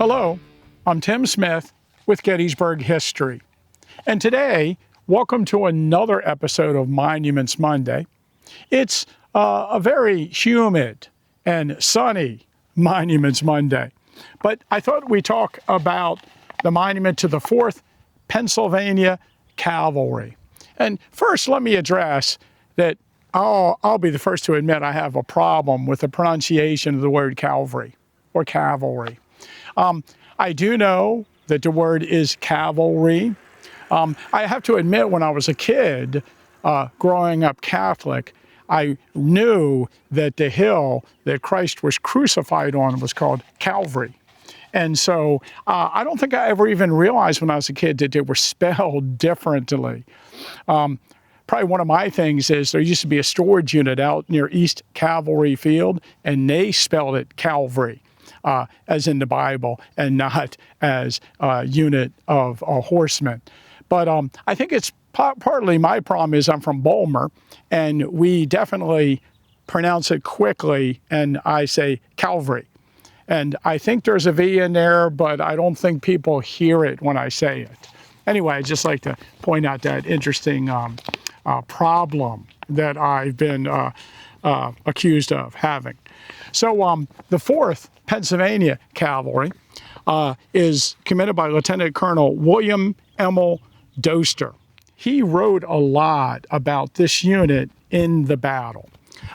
Hello, I'm Tim Smith with Gettysburg History. And today, welcome to another episode of Monuments Monday. It's a very humid and sunny Monuments Monday. But I thought we'd talk about the monument to the 4th Pennsylvania Cavalry. And first, let me address that I'll be the first to admit I have a problem with the pronunciation of the word cavalry or cavalry. I do know that the word is cavalry. I have to admit, when I was a kid, growing up Catholic, I knew that the hill that Christ was crucified on was called Calvary. And so I don't think I ever even realized when I was a kid that they were spelled differently. Probably one of my things is there used to be a storage unit out near East Cavalry Field, and they spelled it Calvary, as in the Bible, and not as a unit of horsemen. But I think it's partly my problem is I'm from Bulmer, and we definitely pronounce it quickly, and I say Calvary. And I think there's a V in there, but I don't think people hear it when I say it. Anyway, I'd just like to point out that interesting problem that I've been accused of having. So the 4th Pennsylvania Cavalry is commanded by Lieutenant Colonel William Emile Doster. He wrote a lot about this unit in the battle.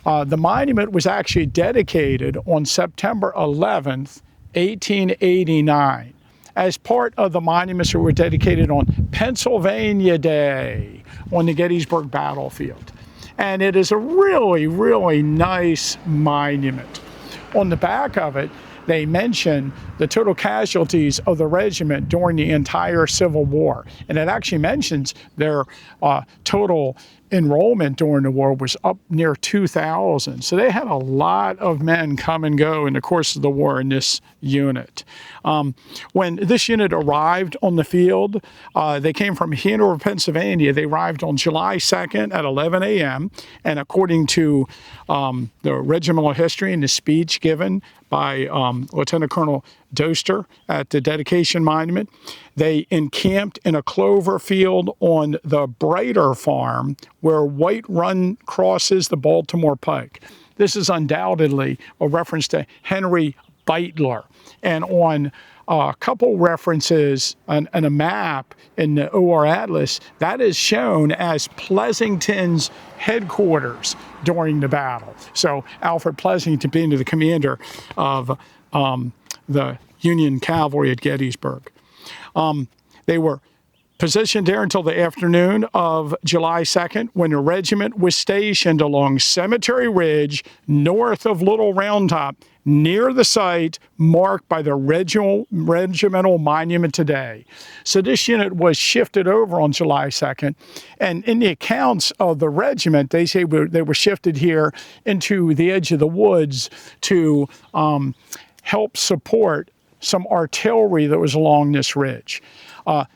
The monument was actually dedicated on September 11th, 1889, as part of the monuments that were dedicated on Pennsylvania Day on the Gettysburg battlefield. And it is a really, really nice monument. On the back of it, they mention the total casualties of the regiment during the entire Civil War. And it actually mentions their total enrollment during the war was up near 2,000. So they had a lot of men come and go in the course of the war in this unit. When this unit arrived on the field, they came from Hanover, Pennsylvania. They arrived on July 2nd at 11 a.m. And according to the regimental history and the speech given by Lieutenant Colonel Doster at the dedication monument, they encamped in a clover field on the Brighter Farm where White Run crosses the Baltimore Pike. This is undoubtedly a reference to Henry Beitler. And on a couple references on a map in the OR Atlas, that is shown as Pleasonton's headquarters during the battle. So Alfred Pleasonton being the commander of the Union Cavalry at Gettysburg. They were positioned there until the afternoon of July 2nd, when the regiment was stationed along Cemetery Ridge, north of Little Round Top, near the site marked by the regimental monument today. So this unit was shifted over on July 2nd. And in the accounts of the regiment, they say they were shifted here into the edge of the woods to help support some artillery that was along this ridge.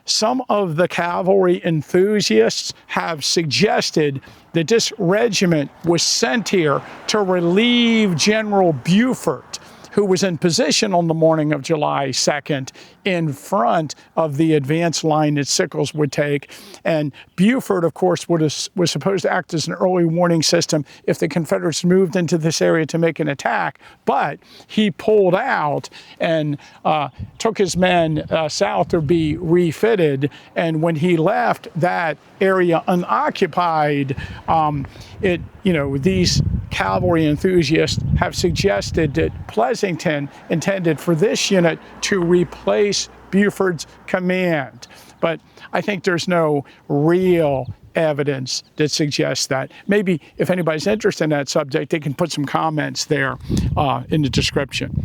Some of the cavalry enthusiasts have suggested that this regiment was sent here to relieve General Buford, who was in position on the morning of July 2nd in front of the advance line that Sickles would take. And Buford, of course, was supposed to act as an early warning system if the Confederates moved into this area to make an attack. But he pulled out and took his men south to be refitted. And when he left that area unoccupied, these cavalry enthusiasts have suggested that Pleasonton intended for this unit to replace Buford's command. But I think there's no real evidence that suggests that. Maybe if anybody's interested in that subject, they can put some comments there in the description.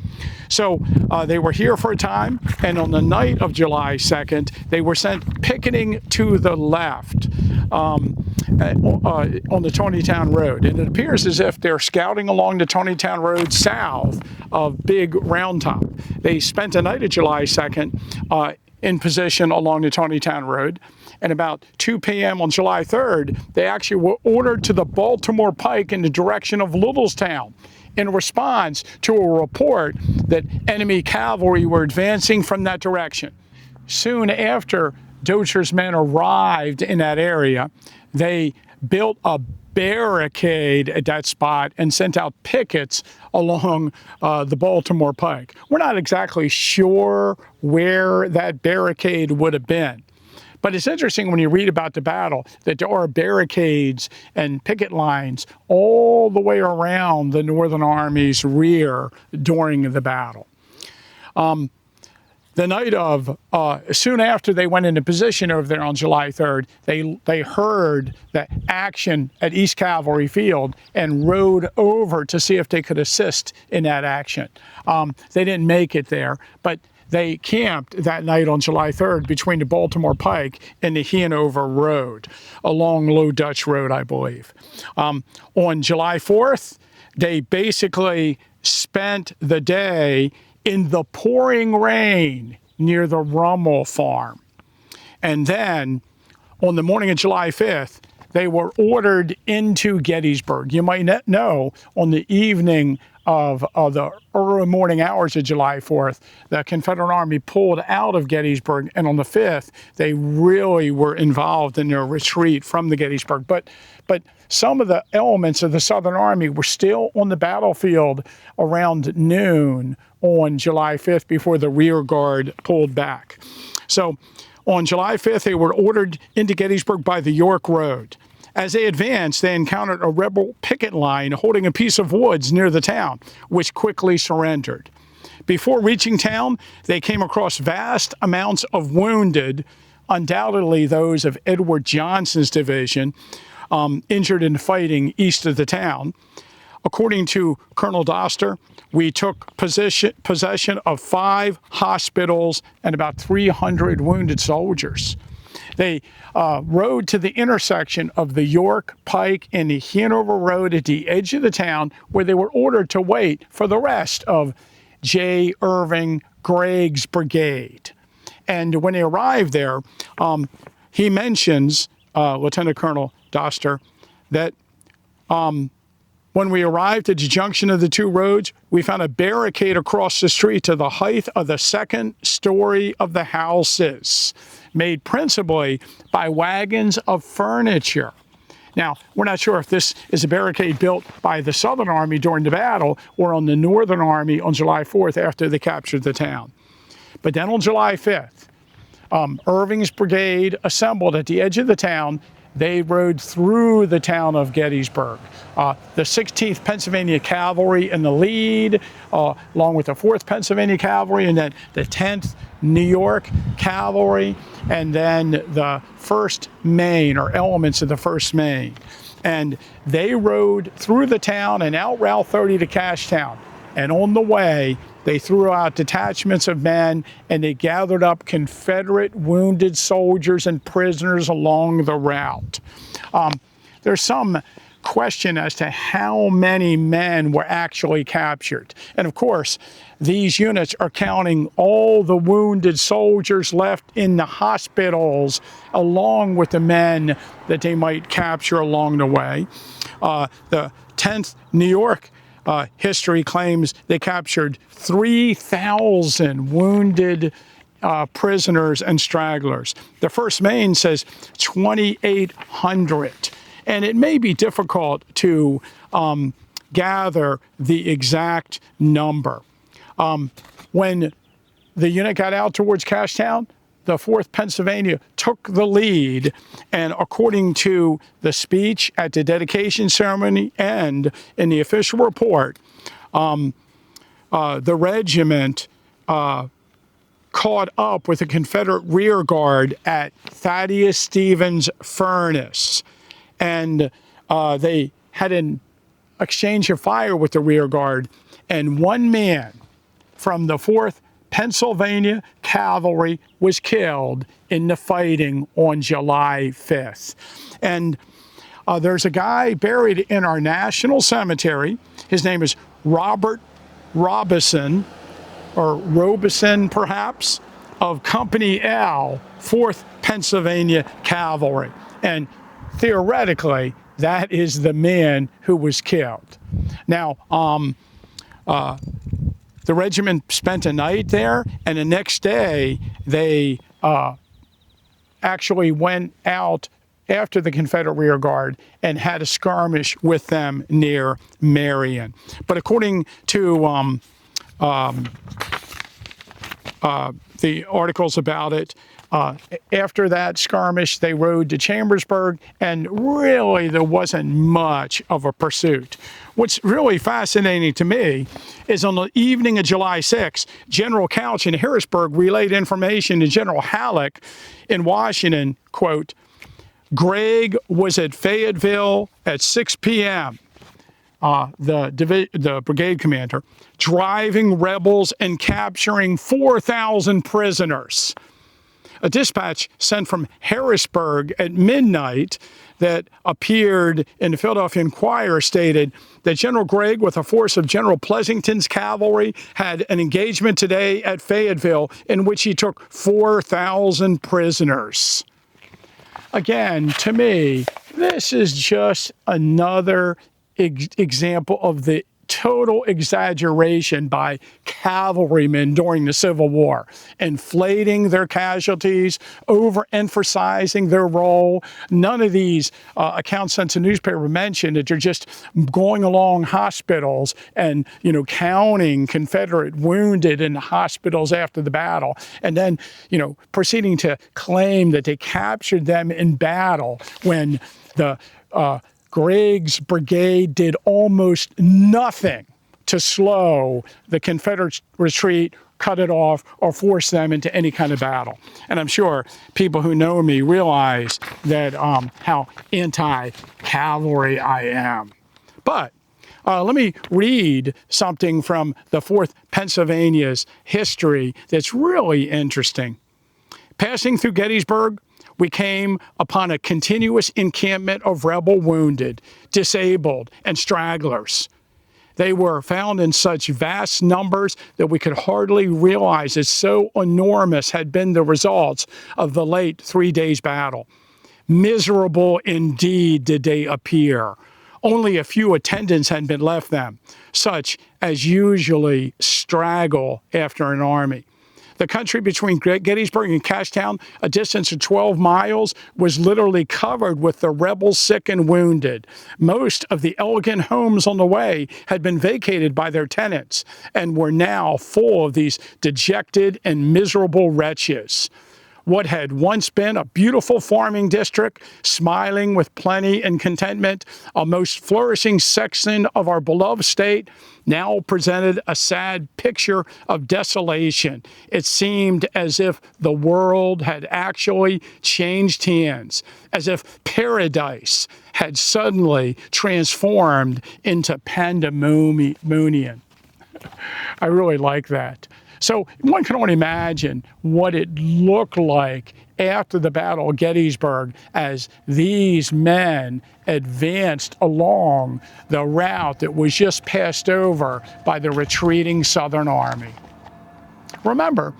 So they were here for a time, and on the night of July 2nd, they were sent picketing to the left on the Tonytown Road. And it appears as if they're scouting along the Tonytown Road south of Big Round Top. They spent the night of July 2nd in position along the Tonytown Road. And about 2 p.m. on July 3rd, they actually were ordered to the Baltimore Pike in the direction of Littlestown. in response to a report that enemy cavalry were advancing from that direction. Soon after Doster's men arrived in that area, they built a barricade at that spot and sent out pickets along the Baltimore Pike. We're not exactly sure where that barricade would have been. But it's interesting when you read about the battle that there are barricades and picket lines all the way around the Northern Army's rear during the battle. The night of, soon after they went into position over there on July 3rd, they heard the action at East Cavalry Field and rode over to see if they could assist in that action. They didn't make it there, but they camped that night on July 3rd between the Baltimore Pike and the Hanover Road, along Low Dutch Road, I believe. On July 4th, they basically spent the day in the pouring rain near the Rummel farm. And then on the morning of July 5th, they were ordered into Gettysburg. You might not know, on the evening of the early morning hours of July 4th, the Confederate Army pulled out of Gettysburg, and on the 5th, they really were involved in their retreat from the Gettysburg. But some of the elements of the Southern Army were still on the battlefield around noon on July 5th before the rear guard pulled back. So on July 5th, they were ordered into Gettysburg by the York Road. As they advanced, they encountered a rebel picket line holding a piece of woods near the town, which quickly surrendered. Before reaching town, they came across vast amounts of wounded, undoubtedly those of Edward Johnson's division, injured in fighting east of the town. According to Colonel Doster, we took possession of 5 hospitals and about 300 wounded soldiers. They rode to the intersection of the York Pike and the Hanover Road at the edge of the town, where they were ordered to wait for the rest of J. Irving Gregg's brigade. And when they arrived there, he mentions, Lieutenant Colonel Doster, that when we arrived at the junction of the two roads, we found a barricade across the street to the height of the second story of the houses, made principally by wagons of furniture. Now, we're not sure if this is a barricade built by the Southern Army during the battle or on the Northern Army on July 4th after they captured the town. But then on July 5th, Irving's brigade assembled at the edge of the town. They rode through the town of Gettysburg. The 16th Pennsylvania Cavalry in the lead, along with the 4th Pennsylvania Cavalry, and then the 10th New York Cavalry, and then the 1st Maine, or elements of the 1st Maine. And they rode through the town and out Route 30 to Cashtown. And on the way, they threw out detachments of men, and they gathered up Confederate wounded soldiers and prisoners along the route. There's some question as to how many men were actually captured. And of course, these units are counting all the wounded soldiers left in the hospitals, along with the men that they might capture along the way. The 10th New York history claims they captured 3,000 wounded prisoners and stragglers. The 1st Maine says 2,800. And it may be difficult to gather the exact number. When the unit got out towards Cashtown, the 4th Pennsylvania took the lead, and according to the speech at the dedication ceremony and in the official report, the regiment caught up with the Confederate rear guard at Thaddeus Stevens Furnace, and they had an exchange of fire with the rear guard, and one man from the 4th Pennsylvania Cavalry was killed in the fighting on July 5th. And there's a guy buried in our national cemetery. His name is Robert Robison, or Robison perhaps, of Company L, 4th Pennsylvania Cavalry. And theoretically, that is the man who was killed. Now, the regiment spent a night there, and the next day they actually went out after the Confederate rear guard and had a skirmish with them near Marion. But according to the articles about it, after that skirmish, they rode to Chambersburg, and really there wasn't much of a pursuit. What's really fascinating to me is on the evening of July 6, General Couch in Harrisburg relayed information to General Halleck in Washington, quote, "Gregg was at Fayetteville at 6 p.m., the brigade commander, driving rebels and capturing 4,000 prisoners." A dispatch sent from Harrisburg at midnight that appeared in the Philadelphia Inquirer stated that General Gregg, with a force of General Pleasonton's cavalry, had an engagement today at Fayetteville in which he took 4,000 prisoners. Again, to me, this is just another example of the total exaggeration by cavalrymen during the Civil War, inflating their casualties, overemphasizing their role. None of these accounts sent to newspaper mention that they're just going along hospitals and, counting Confederate wounded in the hospitals after the battle, and then, proceeding to claim that they captured them in battle when the Gregg's brigade did almost nothing to slow the Confederate retreat, cut it off, or force them into any kind of battle. And I'm sure people who know me realize that how anti-cavalry I am. But let me read something from the 4th Pennsylvania's history that's really interesting. Passing through Gettysburg, we came upon a continuous encampment of rebel wounded, disabled, and stragglers. They were found in such vast numbers that we could hardly realize that so enormous had been the results of the late 3 days battle. Miserable indeed did they appear. Only a few attendants had been left them, such as usually straggle after an army. The country between Gettysburg and Cashtown, a distance of 12 miles, was literally covered with the rebels sick and wounded. Most of the elegant homes on the way had been vacated by their tenants and were now full of these dejected and miserable wretches. What had once been a beautiful farming district, smiling with plenty and contentment, a most flourishing section of our beloved state, now presented a sad picture of desolation. It seemed as if the world had actually changed hands, as if paradise had suddenly transformed into pandemonium. I really like that. So one can only imagine what it looked like after the Battle of Gettysburg as these men advanced along the route that was just passed over by the retreating Southern Army. Remember,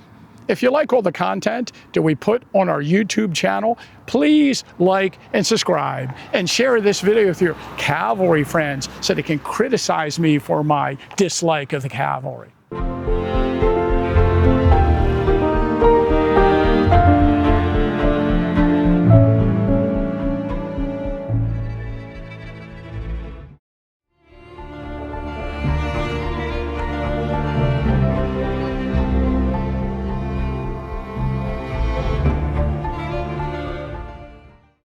if you like all the content that we put on our YouTube channel, please like and subscribe and share this video with your cavalry friends so they can criticize me for my dislike of the cavalry.